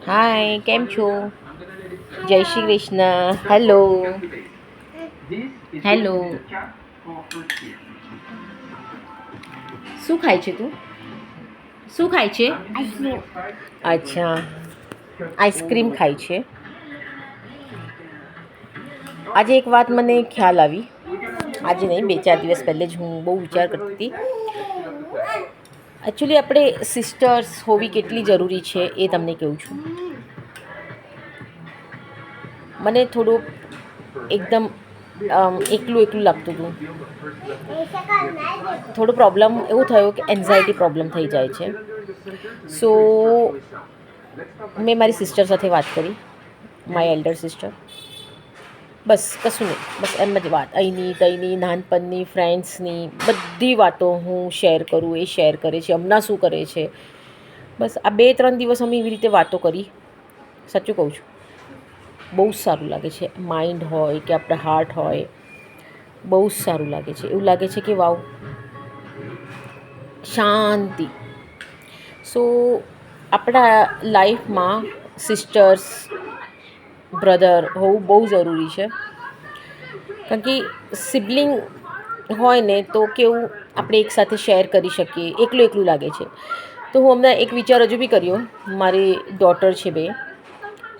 હાય, કેમ છો? જય શ્રી કૃષ્ણ. હેલો. હેલો. શું ખાય છે તું? શું ખાય છે? અચ્છા, આઈસ્ક્રીમ ખાય છે. આજે એક વાત મને ખ્યાલ આવી. આજે નહીં, 2-4 દિવસ પહેલે જ હું બહુ વિચાર કરતી હતી. એકચ્યુઅલી આપણે સિસ્ટર્સ હોવી કેટલી જરૂરી છે એ તમને કહું છું. મને થોડુંક એકદમ એકલું એકલું લાગતું હતું. થોડો પ્રોબ્લેમ એવું થયો કે એન્ઝાયટી પ્રોબ્લેમ થઈ જાય છે. સો મેં મારી સિસ્ટર સાથે વાત કરી, માય એલ્ડર સિસ્ટર. બસ કશું નહીં, બસ એમ જ વાત અહીંની તઈની નાનપણની ફ્રેન્ડ્સની બધી વાતો હું શેર કરું, એ શેર કરે છે, હમણાં શું કરે છે. બસ આ 2-3 દિવસ અમે એવી રીતે વાતો કરી. સાચું કહું છું, બહુ જ સારું લાગે છે. માઇન્ડ હોય કે આપણા હાર્ટ હોય, બહુ જ સારું લાગે છે. એવું લાગે છે કે વાવ, શાંતિ. સો આપણા લાઈફમાં સિસ્ટર્સ બ્રધર હોવું બહુ જરૂરી છે. કારણ કે સિબલિંગ હોય ને તો કેવું, આપણે એકસાથે શેર કરી શકીએ. એકલું એકલું લાગે છે. તો હું હમણાં એક વિચાર હજુ બી કર્યો. મારી ડોટર છે 2.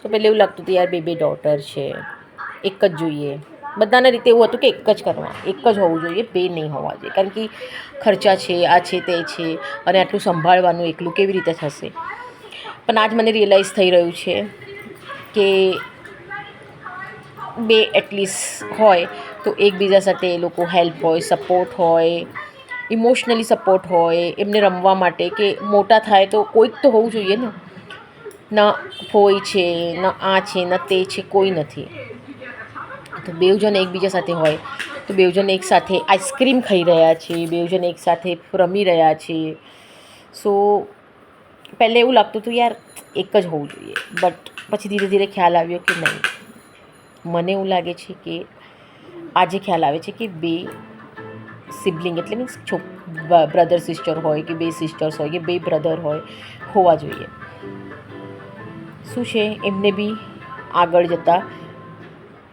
તો પહેલાં એવું લાગતું હતું યાર, બે ડોટર છે, એક જ જોઈએ. બધાના રીતે એવું હતું કે એક જ કરવા, એક જ હોવું જોઈએ, 2 નહીં હોવા જોઈએ. કારણ કે ખર્ચા છે, આ છે, તે છે, અને આટલું સંભાળવાનું એકલું કેવી રીતે થશે. પણ આજ મને રિયલાઇઝ થઈ રહ્યું છે કે 2 એટલીસ્ટ હોય તો એકબીજા સાથે એ લોકો હેલ્પ હોય, સપોર્ટ હોય, ઇમોશનલી સપોર્ટ હોય, એમને રમવા માટે કે મોટા થાય તો કોઈક તો હોવું જોઈએ ને. ન ફોઈ છે, ન આ છે, ન તે છે, કોઈ નથી. તો 2 જણ એકબીજા સાથે હોય તો 2 જણ એકસાથે આઈસ્ક્રીમ ખાઈ રહ્યા છે, 2 જણ એકસાથે રમી રહ્યા છે. સો પહેલાં એવું લાગતું હતું યાર એક જ હોવું જોઈએ. બટ પછી ધીરે ધીરે ખ્યાલ આવ્યો કે નહીં, મને એવું લાગે છે કે આજે ખ્યાલ આવે છે કે 2 સિબલિંગ એટલે મીન્સ બ્રધર સિસ્ટર હોય કે 2 સિસ્ટર્સ હોય કે 2 બ્રધર હોય, હોવા જોઈએ. શું છે, એમને બી આગળ જતાં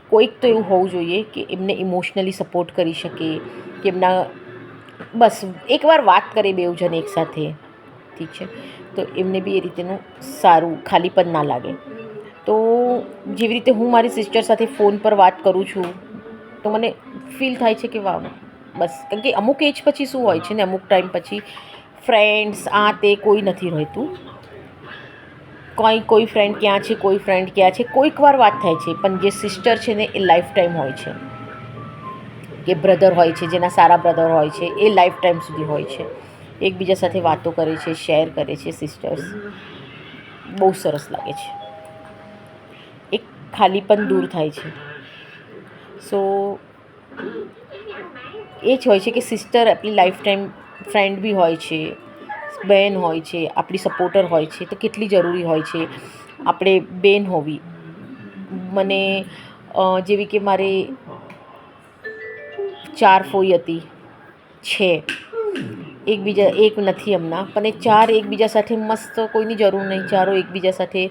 કોઈક તો એવું હોવું જોઈએ કે એમને ઇમોશનલી સપોર્ટ કરી શકે, કે એમના બસ એકવાર વાત કરે 2 જણ એકસાથે, ઠીક છે, તો એમને બી એ રીતેનું સારું ખાલીપન ના લાગે. તો જેવી રીતે હું મારી સિસ્ટર સાથે ફોન પર વાત કરું છું તો મને ફીલ થાય છે કે વાવ, બસ. કારણ કે અમુક એજ પછી શું હોય છે ને, અમુક ટાઈમ પછી ફ્રેન્ડ્સ આ તે કોઈ નથી રહેતું. કોઈ ફ્રેન્ડ ક્યાં છે, કોઈ ફ્રેન્ડ ક્યાં છે, કોઈક વાર વાત થાય છે. પણ જે સિસ્ટર છે ને એ લાઈફ ટાઈમ હોય છે, કે બ્રધર હોય છે, જેના સારા બ્રધર હોય છે, એ લાઈફ ટાઈમ સુધી હોય છે. એકબીજા સાથે વાતો કરે છે, શેર કરે છે. સિસ્ટર્સ બહુ સરસ લાગે છે. એક ખાલીપન દૂર થાય છે. સો એ જ હોય છે કે સિસ્ટર આપણી લાઈફ ટાઈમ ફ્રેન્ડ બી હોય છે, બહેન હોય છે, આપણી સપોર્ટર હોય છે. તો કેટલી જરૂરી હોય છે આપણે બહેન હોવી. મને જેવી કે મારે 4 ફોઈ હતી, છે, એકબીજા એક નથી હમણાં, પણ એ 4 એકબીજા સાથે મસ્ત, કોઈની જરૂર નહીં, ચારો એકબીજા સાથે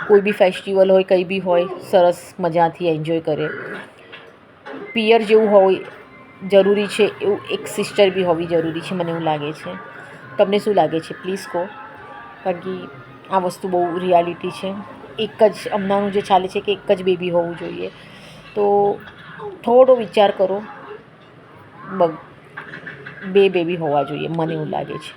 કોઈ બી ફેસ્ટિવલ હોય, કંઈ બી હોય, સરસ મજાથી એન્જોય કરે. પિયર જેવું હોય જરૂરી છે એવું એક સિસ્ટર બી હોવી જરૂરી છે, મને એવું લાગે છે. તમને શું લાગે છે પ્લીઝ કહો. કારણ કે આ વસ્તુ બહુ રિયાલિટી છે. એક જ હમણાંનું જે ચાલે છે કે એક જ બેબી હોવું જોઈએ. તો થોડો વિચાર કરો, 2 બેબી હોવા જોઈએ, મને એવું લાગે છે.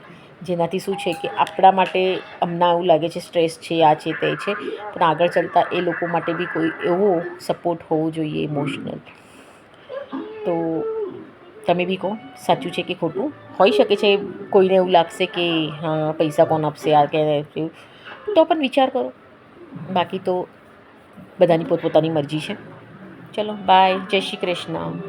જેનાથી શું છે કે આપણા માટે હમણાં એવું લાગે છે સ્ટ્રેસ છે, આ છે, તે છે, પણ આગળ ચાલતા એ લોકો માટે બી કોઈ એવો સપોર્ટ હોવો જોઈએ ઇમોશનલ. તો તમે બી કહો, સાચું છે કે ખોટું. હોઈ શકે છે કોઈને એવું લાગશે કે હા પૈસા કોણ આપશે, આ કે તો પણ વિચાર કરો. બાકી તો બધાની પોતપોતાની મરજી છે. ચલો બાય, જય શ્રી કૃષ્ણ.